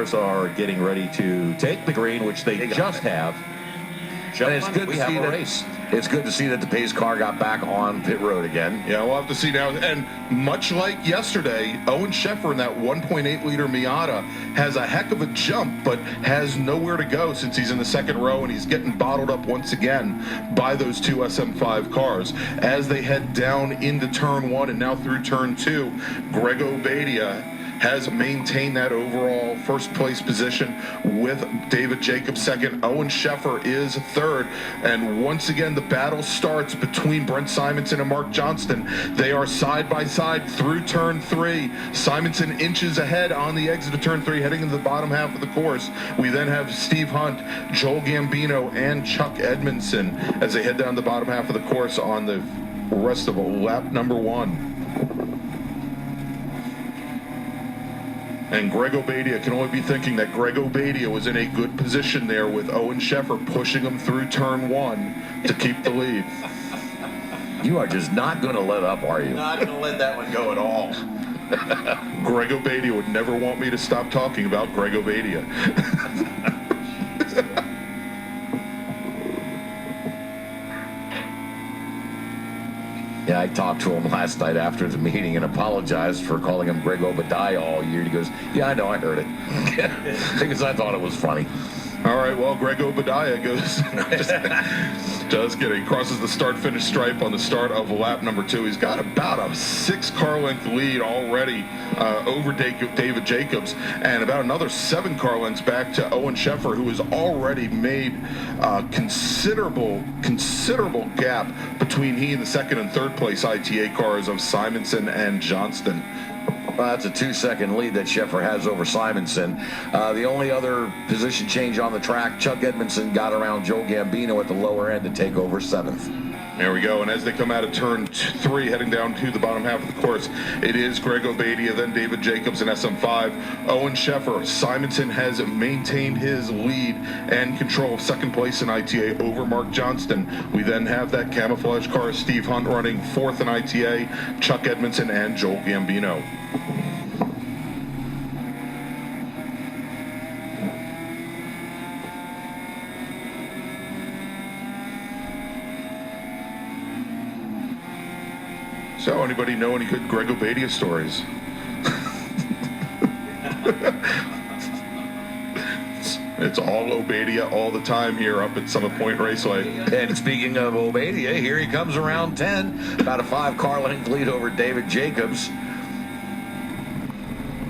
cars are getting ready to take the green, which they just have. And it's good to see that race. It's good to see that the pace car got back on pit road again. Yeah, we'll have to see now. And much like yesterday, Owen Sheffer in that 1.8-liter Miata has a heck of a jump, but has nowhere to go since he's in the second row, and he's getting bottled up once again by those two SM5 cars. As they head down into turn 1 and now through turn 2, Greg Obadia has maintained that overall first place position with David Jacobs second. Owen Sheffer is third. And once again, the battle starts between Brent Simonson and Mark Johnston. They are side by side through turn 3. Simonson inches ahead on the exit of turn 3, heading into the bottom half of the course. We then have Steve Hunt, Joel Gambino, and Chuck Edmondson as they head down the bottom half of the course on the rest of lap number 1. And Greg Obadia can only be thinking that Greg Obadia was in a good position there with Owen Sheffer pushing him through turn 1 to keep the lead. You are just not going to let up, are you? Not going to let that one go at all. Greg Obadia would never want me to stop talking about Greg Obadia. Yeah, I talked to him last night after the meeting and apologized for calling him Greg Obadiah all year. He goes, yeah, I know, I heard it. Because I thought it was funny. All right, well, Greg Obadiah goes, just kidding, crosses the start-finish stripe on the start of lap number 2. He's got about a 6-car length lead already over David Jacobs, and about another 7 car lengths back to Owen Sheffer, who has already made a considerable gap between he and the second and third place ITA cars of Simonson and Johnston. Well, that's a 2-second lead that Sheffer has over Simonson. The only other position change on the track, Chuck Edmondson got around Joe Gambino at the lower end to take over 7th. There we go. And as they come out of turn 3, heading down to the bottom half of the course, it is Greg Obadia, then David Jacobs in SM5. Owen Sheffer, Simonson has maintained his lead and control of second place in ITA over Mark Johnston. We then have that camouflage car, Steve Hunt, running 4th in ITA, Chuck Edmondson and Joel Gambino. So, anybody know any good Greg Obadia stories? It's all Obadia all the time here up at Summit Point Raceway. And speaking of Obadia, here he comes around 10. About a 5-car length lead over David Jacobs.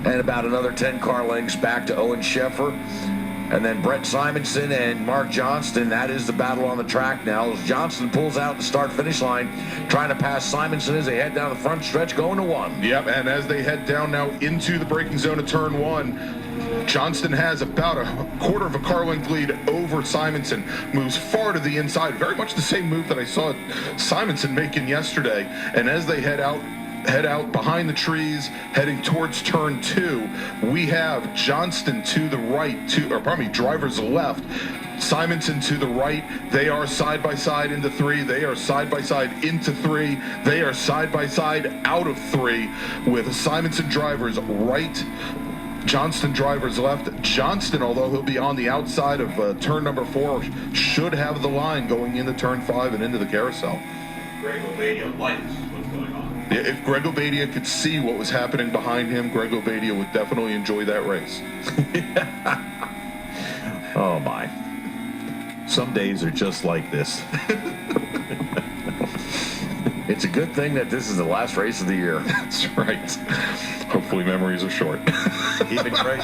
And about another 10-car lengths back to Owen Sheffer. And then Brett Simonson and Mark Johnston. That is the battle on the track now. As Johnston pulls out the start-finish line, trying to pass Simonson as they head down the front stretch, going to 1. Yep, and as they head down now into the braking zone of turn 1, Johnston has about a quarter of a car length lead over Simonson. Moves far to the inside. Very much the same move that I saw Simonson making yesterday. And as they head out behind the trees, heading towards turn 2, we have Johnston to the right, driver's left, Simonson to the right. They are side by side into 3. They are side by side into 3. They are side by side out of 3, with Simonson drivers right, Johnston drivers left. Johnston, although he'll be on the outside of turn number 4, should have the line going into turn 5 and into the carousel. Greg Obadia likes what's going on. If Greg Obadia could see what was happening behind him, Greg Obadia would definitely enjoy that race. Oh, my. Some days are just like this. It's a good thing that this is the last race of the year. That's right. Hopefully memories are short. Even Greg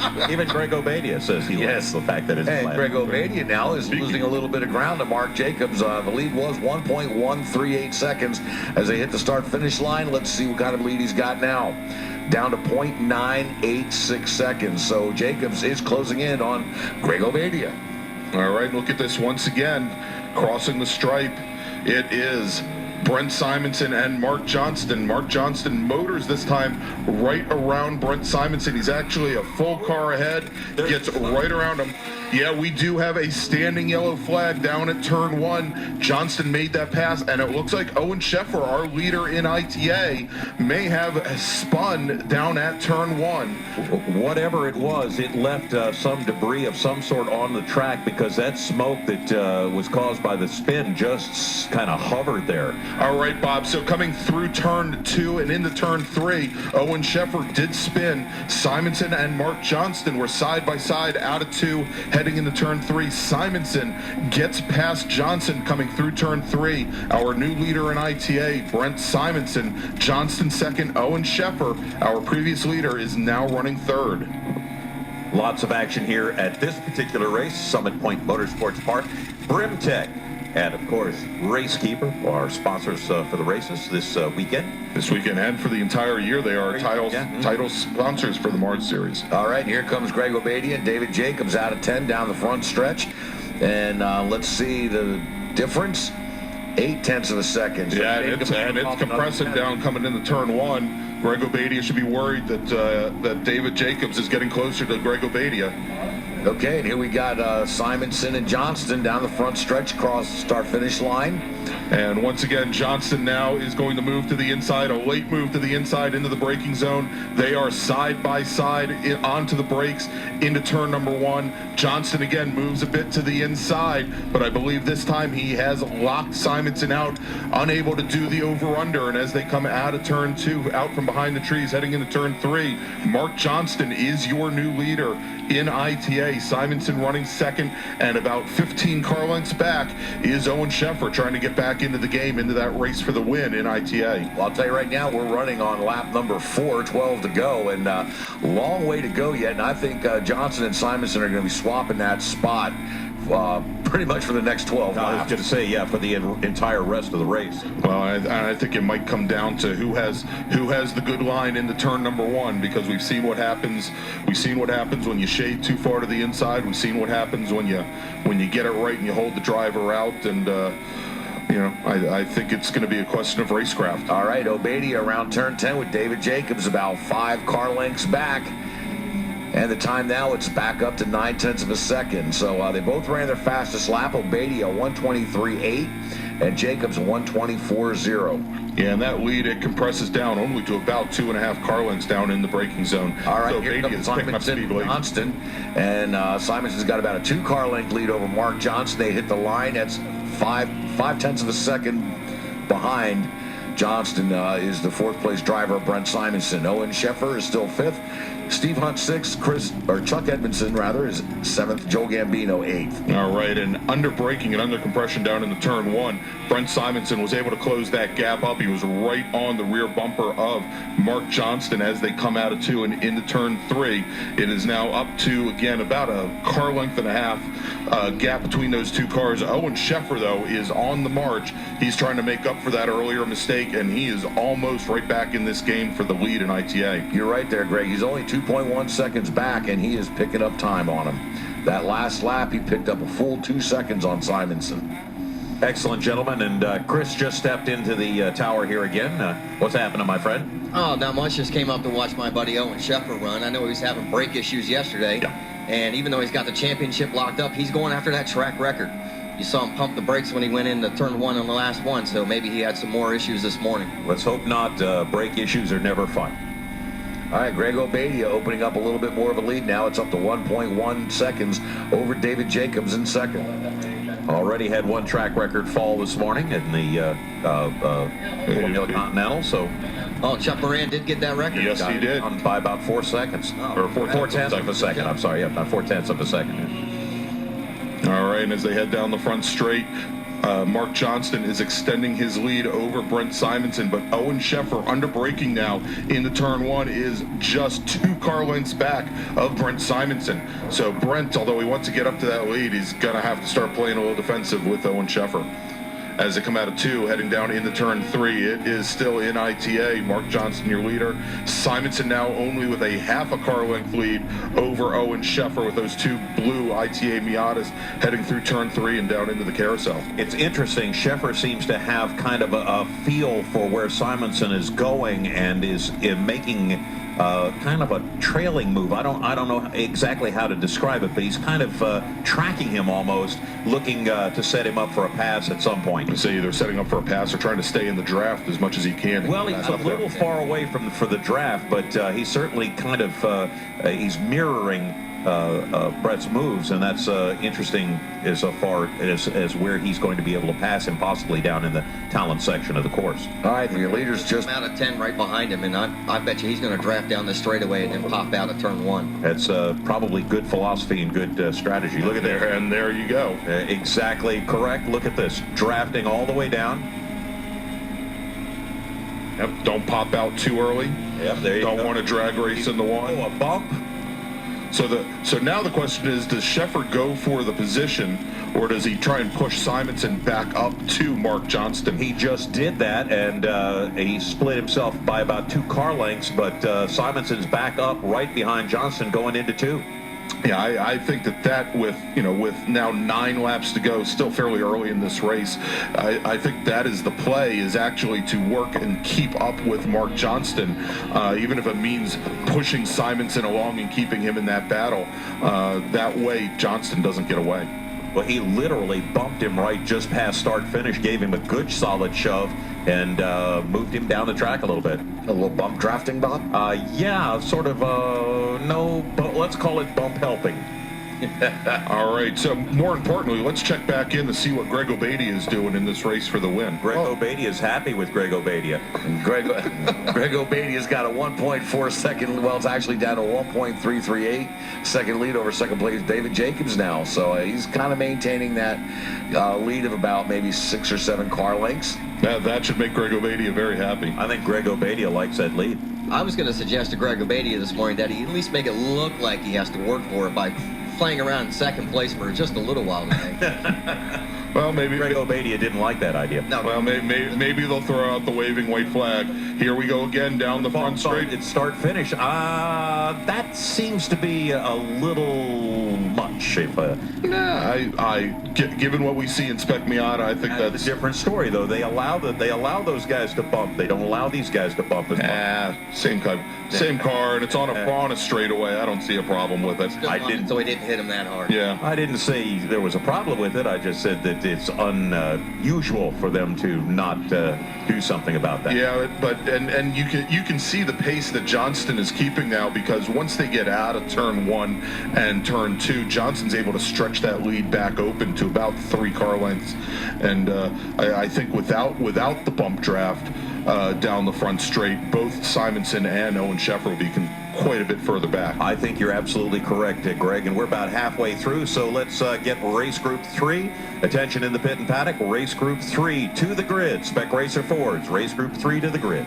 Obadia says he likes the fact that it's And last. Greg Obadia now is losing a little bit of ground to Mark Jacobs. The lead was 1.138 seconds as they hit the start-finish line. Let's see what kind of lead he's got now. Down to 0.986 seconds. So Jacobs is closing in on Greg Obadia. All right, look at this once again. Crossing the stripe. It is Brent Simonson and Mark Johnston. Mark Johnston motors this time right around Brent Simonson. He's actually a full car ahead, gets right around him. Yeah, we do have a standing yellow flag down at turn 1. Johnston made that pass, and it looks like Owen Sheffer, our leader in ITA, may have spun down at turn 1. Whatever it was, it left some debris of some sort on the track, because that smoke that was caused by the spin just kind of hovered there. All right, Bob, so coming through turn 2 and into turn 3, Owen Sheffer did spin. Simonson and Mark Johnston were side by side out of 2, heading into turn 3. Simonson gets past Johnson coming through turn 3. Our new leader in ITA, Brent Simonson. Johnston second. Owen Sheffer, our previous leader, is now running third. Lots of action here at this particular race, Summit Point Motorsports Park. Brimtech and, of course, Racekeeper are our sponsors for the races this weekend. This weekend and for the entire year, they are title sponsors for the March Series. All right, here comes Greg Obadia and David Jacobs out of 10 down the front stretch. And let's see the difference. 0.8 of a second. So yeah, and it's compressing down coming into turn 1. Greg Obadia should be worried that David Jacobs is getting closer to Greg Obadia. Okay, and here we got Simonson and Johnston down the front stretch across the start-finish line. And once again, Johnston now is going to move to the inside, a late move to the inside into the braking zone. They are side by side onto the brakes into turn number 1. Johnston again moves a bit to the inside, but I believe this time he has locked Simonson out, unable to do the over-under. And as they come out of turn 2, out from behind the trees, heading into turn 3, Mark Johnston is your new leader in ITA. Simonson running second, and about 15 car lengths back is Owen Sheffer trying to get back into the game, into that race for the win in ITA. Well, I'll tell you right now, we're running on lap number 4, 12 to go, and long way to go yet. And I think Johnson and Simonson are going to be swapping that spot pretty much for the next 12 laps. I was going to say, yeah, for the entire rest of the race. Well, I think it might come down to who has the good line into turn number 1, because we've seen what happens. We've seen what happens when you shade too far to the inside. We've seen what happens when you get it right and you hold the driver out. And I think it's going to be a question of racecraft. All right, Obadia around turn 10 with David Jacobs about 5 car lengths back. And the time now, it's back up to 0.9 of a second. So they both ran their fastest lap. Obadia 1:23.8 and Jacobs 1:24.0. Yeah, and that lead, it compresses down only to about 2.5 car lengths down in the braking zone. All right, so here comes Simonson and Johnston. And Simonson's got about a 2 car length lead over Mark Johnston. They hit the line. That's 5/10 of a second behind. Johnston is the 4th place driver, Brent Simonson. Owen Sheffer is still 5th. Steve Hunt 6th, Chuck Edmondson rather is 7th. Joe Gambino 8th. All right, and under braking and under compression down into turn 1, Brent Simonson was able to close that gap up. He was right on the rear bumper of Mark Johnston as they come out of 2 and into turn 3. It is now up to, again, about a car length and a half gap between those 2 cars. Owen Sheffer, though, is on the march. He's trying to make up for that earlier mistake, and he is almost right back in this game for the lead in ITA. You're right there, Greg. He's only 2.1 seconds back, and he is picking up time on him. That last lap, he picked up a full 2 seconds on Simonson. Excellent, gentlemen. And Chris just stepped into the tower here again. What's happening, my friend? Oh, not much. Just came up to watch my buddy Owen Sheffer run. I know he was having brake issues yesterday. Yeah. And even though he's got the championship locked up, he's going after that track record. You saw him pump the brakes when he went into turn 1 on the last one, so maybe he had some more issues this morning. Let's hope not. Brake issues are never fun. All right, Greg Obadia opening up a little bit more of a lead now. It's up to 1.1 seconds over David Jacobs in second. Already had 1 track record fall this morning in the Formula Continental. So, Chuck Moran did get that record. Yes, he did. By about 4 seconds. Or 4/10 of a second. I'm sorry, yeah, not 4/10 of a second. All right, and as they head down the front straight, Mark Johnston is extending his lead over Brent Simonson, but Owen Sheffer under braking now into turn 1 is just 2 car lengths back of Brent Simonson. So Brent, although he wants to get up to that lead, he's going to have to start playing a little defensive with Owen Sheffer. As they come out of 2, heading down into turn 3, it is still in ITA. Mark Johnston, your leader. Simonson now only with a half a car length lead over Owen Sheffer with those 2 blue ITA Miatas heading through turn 3 and down into the carousel. It's interesting. Sheffer seems to have kind of a feel for where Simonson is going and is making kind of a trailing move. I don't know exactly how to describe it, but he's kind of tracking him almost, looking to set him up for a pass at some point. So either setting up for a pass or trying to stay in the draft as much as he can. Well, he's a little far away for the draft, but he's certainly kind of he's mirroring Brett's moves, and that's interesting as far as where he's going to be able to pass him, possibly down in the talent section of the course. All right, your leader's just out of 10 right behind him, and I bet you he's going to draft down the straightaway and then pop out at turn 1. That's probably good philosophy and good strategy. Look at there, and there you go. Exactly correct. Look at this, drafting all the way down. Yep, don't pop out too early. Yep, there you go. Don't want to drag race in the one. Oh, a bump. So now the question is, does Sheffer go for the position, or does he try and push Simonson back up to Mark Johnston? He just did that, and he split himself by about 2 car lengths, but Simonson's back up right behind Johnston going into 2. Yeah, I think that with now 9 laps to go, still fairly early in this race, I think that is the play, is actually to work and keep up with Mark Johnston, even if it means pushing Simonson along and keeping him in that battle. That way, Johnston doesn't get away. Well, he literally bumped him right just past start-finish, gave him a good solid shove, and moved him down the track a little bit. a little bump drafting, Bob? Yeah, sort of, no, but let's call it bump helping. All right, so more importantly, let's check back in to see what Greg Obadia is doing in this race for the win. Greg Obadia is happy with Greg Obadia. Greg Obadia's got a 1.4 second, well, it's actually down to 1.338 second lead over second place David Jacobs now. So he's kind of maintaining that lead of about maybe 6 or 7 car lengths. That should make Greg Obadia very happy. I think Greg Obadia likes that lead. I was going to suggest to Greg Obadia this morning that he at least make it look like he has to work for it by playing around in second place for just a little while today. Well, maybe Greg Obadia didn't like that idea. No. Well, maybe they'll throw out the waving white flag. Here we go again down the front straight. It's start-finish. That seems to be a little much. Given what we see in Spec Miata, I think that's a different story, though. They allow those guys to bump. They don't allow these guys to bump as much. Same car, and it's on a straightaway. I don't see a problem with it. So he didn't hit him that hard. Yeah. I didn't say there was a problem with it. I just said that it's unusual for them to not do something about that. Yeah, but and you can see the pace that Johnston is keeping now, because once they get out of turn 1 and turn 2, Johnston's able to stretch that lead back open to about 3 car lengths, and I think without the bump draft down the front straight, both Simonson and Owen Sheffer will be quite a bit further back. I think you're absolutely correct, Greg, and we're about halfway through, so let's get race group 3. Attention in the pit and paddock, race group 3 to the grid. Spec Racer Fords, race group 3 to the grid.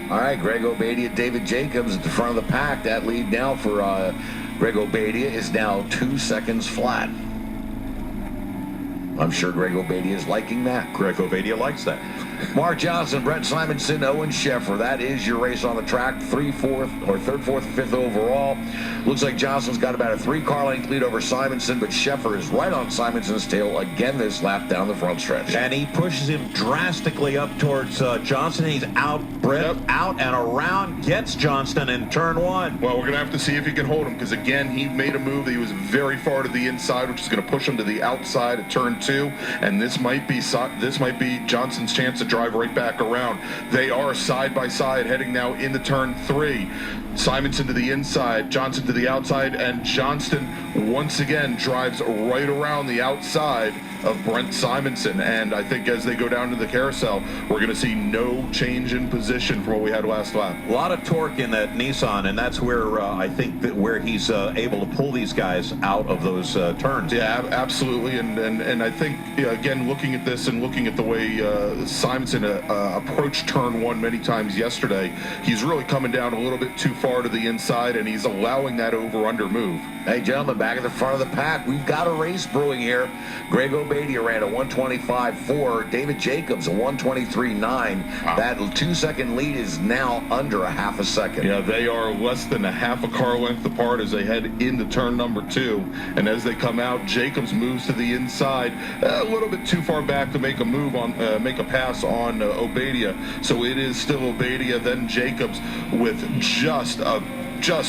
All right, Greg Obadia, David Jacobs at the front of the pack. That lead now for Greg Obadia is now 2 seconds flat. I'm sure Greg Obadia is liking that. Greg Obadia likes that. Mark Johnson, Brett Simonson, Owen Sheffer. That is your race on the track. 3rd, 4th, 5th overall. Looks like Johnson's got about a 3-car length lead over Simonson, but Sheffer is right on Simonson's tail again this lap down the front stretch. And he pushes him drastically up towards Johnson. He's out, Brett, out and around, gets Johnston in turn 1. Well, we're going to have to see if he can hold him, because again, he made a move that he was very far to the inside, which is going to push him to the outside at turn 2, and this might be Johnston's chance to drive right back around. They are side by side heading now into turn 3. Simonson to the inside, Johnson to the outside, and Johnston once again drives right around the outside of Brent Simonson. And I think as they go down to the carousel, we're going to see no change in position from what we had last lap. A lot of torque in that Nissan, and that's where I think that where he's able to pull these guys out of those turns. Yeah, absolutely. And I think, again, looking at this and looking at the way Simonson approached turn 1 many times yesterday, he's really coming down a little bit too far to the inside, and he's allowing that over-under move. Hey, gentlemen, back at the front of the pack, we've got a race brewing here. Greg Obadia Obadia ran a 1:25.4. David Jacobs a 1:23.9. Wow. That 2-second lead is now under a half a second. Yeah, they are less than a half a car length apart as they head into turn number 2. And as they come out, Jacobs moves to the inside a little bit too far back to make a move on, make a pass on Obadia. So it is still Obadia, then Jacobs with just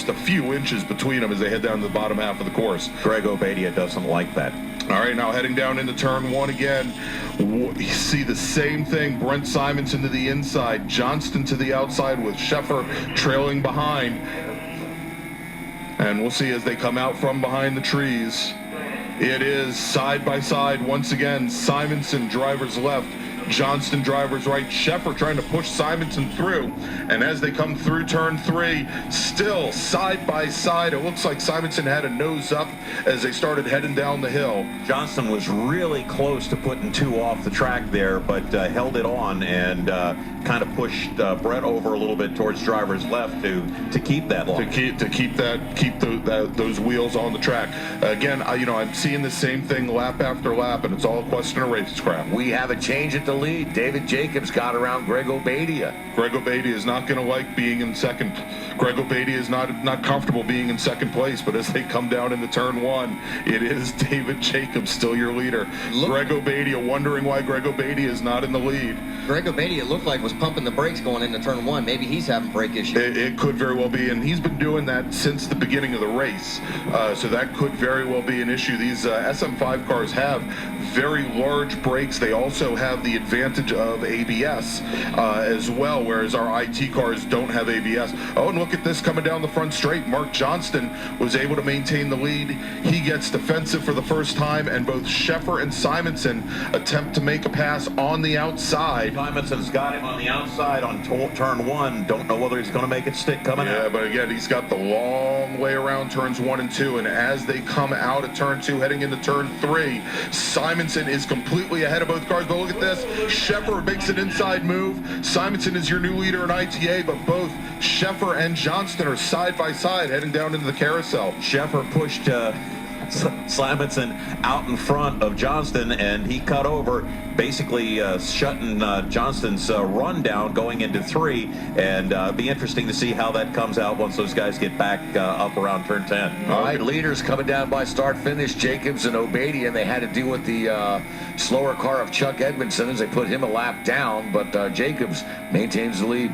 a few inches between them as they head down to the bottom half of the course. Greg Obadia doesn't like that. All right, now heading down into turn 1 again. You see the same thing. Brent Simonson to the inside, Johnston to the outside with Sheffer trailing behind. And we'll see as they come out from behind the trees. It is side by side once again. Simonson driver's left, Johnston driver's right. Sheffer trying to push Simonson through. And as they come through turn 3, still side by side. It looks like Simonson had a nose up as they started heading down the hill. Johnston was really close to putting 2 off the track there, but held it on and kind of pushed Brett over a little bit towards driver's left to keep that line. To keep those wheels on the track. Again, I'm seeing the same thing lap after lap, and it's all a question of racecraft. We have a change at the lead. David Jacobs got around Greg Obadia. Greg Obadia is not going to like being in second. Greg Obadia is not comfortable being in second place, but as they come down into turn 1, it is David Jacobs still your leader. Greg Obadia wondering why Greg Obadia is not in the lead. Greg Obadia looked like was pumping the brakes going into turn 1. Maybe he's having brake issues. It could very well be, and he's been doing that since the beginning of the race. So that could very well be an issue. These SM5 cars have very large brakes. They also have the advantage of ABS as well, whereas our IT cars don't have ABS. Oh, and look at this coming down the front straight. Mark Johnston was able to maintain the lead. He gets defensive for the first time, and both Sheffer and Simonson attempt to make a pass on the outside. Simonson's got him on the outside on turn 1. Don't know whether he's going to make it stick coming out. Yeah, but again, he's got the long way around turns 1 and 2, and as they come out of turn 2, heading into turn 3, Simonson is completely ahead of both cars. But look at this. Sheffer makes an inside move. Simonson is your new leader in ITA, but both Sheffer and Johnston are side by side heading down into the carousel. Sheffer pushed Simonson out in front of Johnston, and he cut over, basically shutting Johnston's run down going into 3. And it'd be interesting to see how that comes out once those guys get back up around turn 10. All right, leaders coming down by start-finish, Jacobs and Obadia, and they had to deal with the slower car of Chuck Edmondson as they put him a lap down, but Jacobs maintains the lead.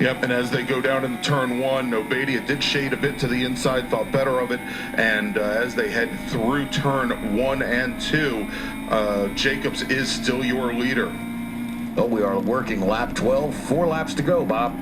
Yep, and as they go down into turn 1, Obadia did shade a bit to the inside, thought better of it, and as they head through turn 1 and 2, Jacobs is still your leader. Oh, we are working lap 12, 4 laps to go, Bob.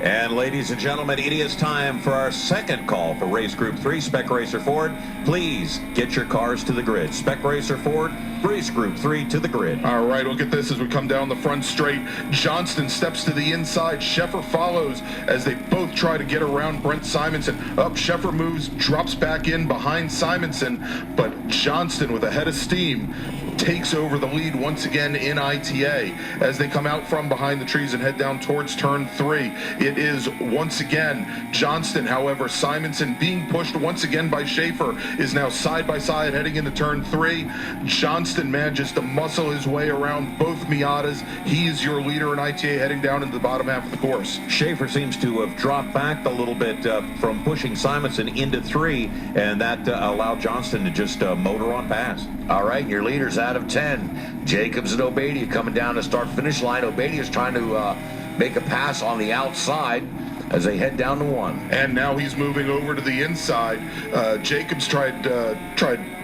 And ladies and gentlemen, it is time for our second call for Race Group 3, Spec Racer Ford. Please get your cars to the grid. Spec Racer Ford, Race Group 3 to the grid. All right, look at this as we come down the front straight. Johnston steps to the inside. Sheffer follows as they both try to get around Brent Simonson. Up, Sheffer moves, drops back in behind Simonson, but Johnston with a head of steam takes over the lead once again in ITA as they come out from behind the trees and head down towards turn 3. It is once again Johnston. However, Simonson being pushed once again by Schaefer is now side by side heading into turn 3. Johnston manages to muscle his way around both Miatas. He is your leader in ITA heading down into the bottom half of the course. Schaefer seems to have dropped back a little bit from pushing Simonson into 3, and that allowed Johnston to just motor on past. All right, your leaders out of 10. Jacobs and Obadia coming down the start-finish line. Obadia is trying to make a pass on the outside as they head down to 1. And now he's moving over to the inside. Jacobs tried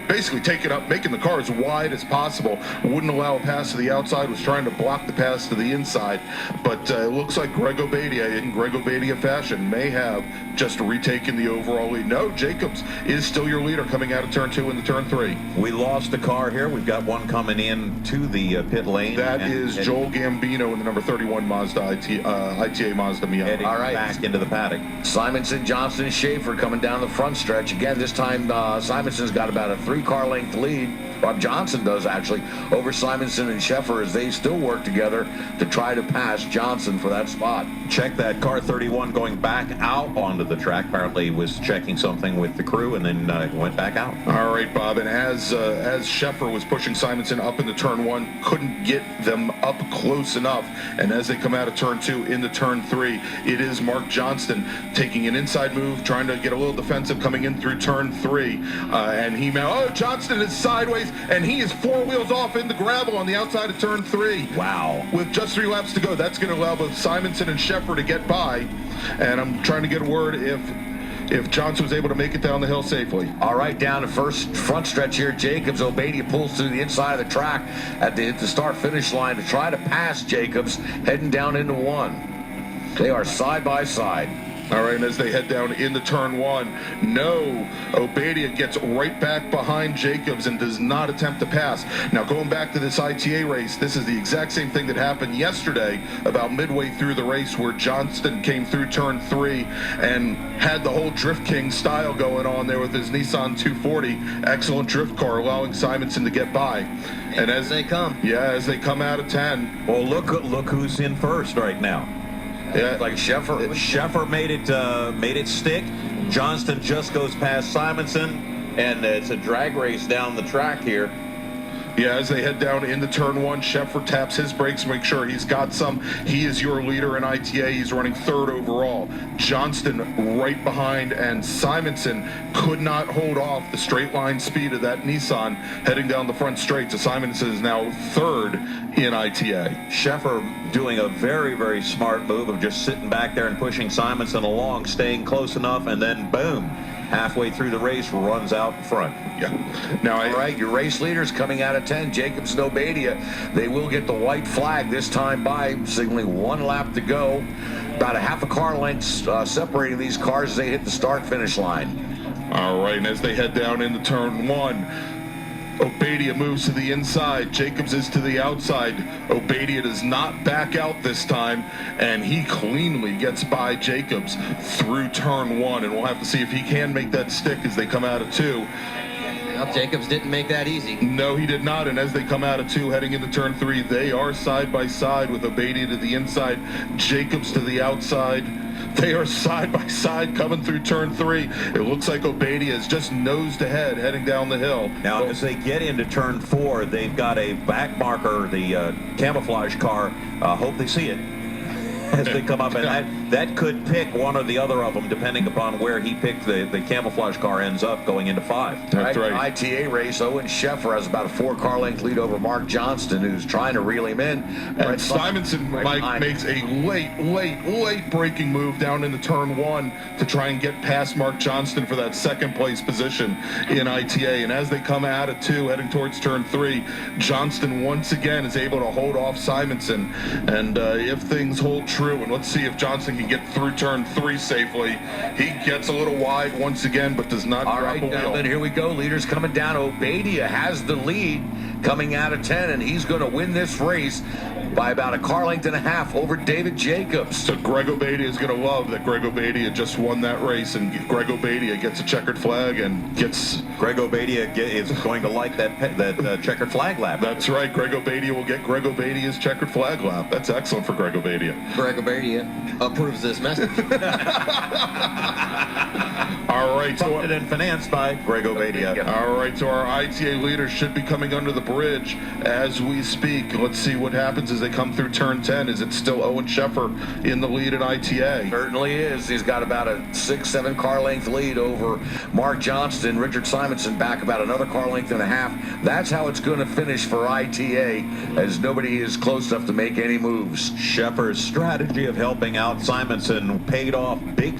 basically taking up, making the car as wide as possible. Wouldn't allow a pass to the outside, was trying to block the pass to the inside. But it looks like Greg Obadia, in Greg Obadia fashion, may have just retaken the overall lead. No, Jacobs is still your leader coming out of turn 2 into turn 3. We lost a car here. We've got one coming in to the pit lane. That is Joel Gambino in the number 31 Mazda ITA Mazda Miata. Heading All right, back into the paddock. Simonson, Johnston, Schaefer coming down the front stretch. Again, this time Simonson's got about a 3-car length lead Bob Johnson does actually, over Simonson and Sheffer as they still work together to try to pass Johnson for that spot. Check that car 31 going back out onto the track. Apparently was checking something with the crew and then went back out. All right, Bob. And as Sheffer was pushing Simonson up into turn 1, couldn't get them up close enough. And as they come out of turn 2 into turn 3, it is Mark Johnston taking an inside move, trying to get a little defensive coming in through turn 3. And Johnston is sideways, and he is 4 wheels off in the gravel on the outside of turn 3. Wow. With just 3 laps to go, that's going to allow both Simonson and Sheffer to get by. And I'm trying to get a word if Johnson was able to make it down the hill safely. All right, down the front stretch here, Jacobs. Obadia pulls through the inside of the track at the start-finish line to try to pass Jacobs, heading down into 1. They are side by side. All right, and as they head down into turn 1, Obadia gets right back behind Jacobs and does not attempt to pass. Now, going back to this ITA race, this is the exact same thing that happened yesterday about midway through the race where Johnston came through turn 3 and had the whole Drift King style going on there with his Nissan 240. Excellent drift car, allowing Simonson to get by. And as they come. Yeah, as they come out of 10. Well, look who's in first right now. Yeah, Like Sheffer. Sheffer made it stick. Johnston just goes past Simonson, and it's a drag race down the track here. Yeah, as they head down into turn 1, Sheffer taps his brakes, make sure he's got some. He is your leader in ITA. He's running 3rd overall. Johnston right behind, and Simonson could not hold off the straight line speed of that Nissan heading down the front straight. So Simonson is now 3rd in ITA. Sheffer doing a very, very smart move of just sitting back there and pushing Simonson along, staying close enough, and then boom, halfway through the race, runs out in front. Yeah. Now, All right, your race leaders coming out of 10, Jacobs and Obadia. They will get the white flag this time by signaling 1 lap to go. About a half a car length separating these cars as they hit the start-finish line. All right, and as they head down into turn 1, Obadia moves to the inside. Jacobs is to the outside. Obadia does not back out this time, and he cleanly gets by Jacobs through turn 1, and we'll have to see if he can make that stick as they come out of 2. Well, Jacobs didn't make that easy. No, he did not, and as they come out of 2, heading into turn 3, they are side by side with Obadia to the inside, Jacobs to the outside. They are side by side coming through turn 3. It looks like Obadia is just nosed ahead heading down the hill. Now, as they get into turn 4, they've got a back marker, the camouflage car. Hope they see it as they come up, and that could pick one or the other of them, depending upon where he picked the camouflage car ends up going into 5. That's right. ITA race, Owen Sheffer has about a 4-car length lead over Mark Johnston, who's trying to reel him in. And Simonson, Mike, makes a late braking move down into turn 1 to try and get past Mark Johnston for that 2nd place position in ITA. And as they come out of 2, heading towards turn 3, Johnston once again is able to hold off Simonson. And if things hold true, and let's see if Johnston can get through turn 3 safely. He gets a little wide once again, but does not drop a wheel. Gentlemen, here we go. Leaders coming down. Obadia has the lead coming out of 10, and he's going to win this race by about a car length and a half over David Jacobs. So Greg Obadia is going to love that Greg Obadia just won that race, and Greg Obadia gets a checkered flag and gets... Greg Obadia is going to like that checkered flag lap. That's right. Greg Obadia will get Greg Obadia's checkered flag lap. That's excellent for Greg Obadia. Greg Obadia approves this message. All right. Funded and financed by Greg Obadia. All right, so our ITA leaders should be coming under the bridge as we speak. Let's see what happens as they come through turn 10. Is it still Owen Sheffer in the lead in ITA? Certainly is. He's got about a 6-7 car length lead over Mark Johnston. Richard Simonson back about another car length and a half. That's how it's going to finish for ITA, as nobody is close enough to make any moves. Sheffer's strategy of helping out Simonson paid off big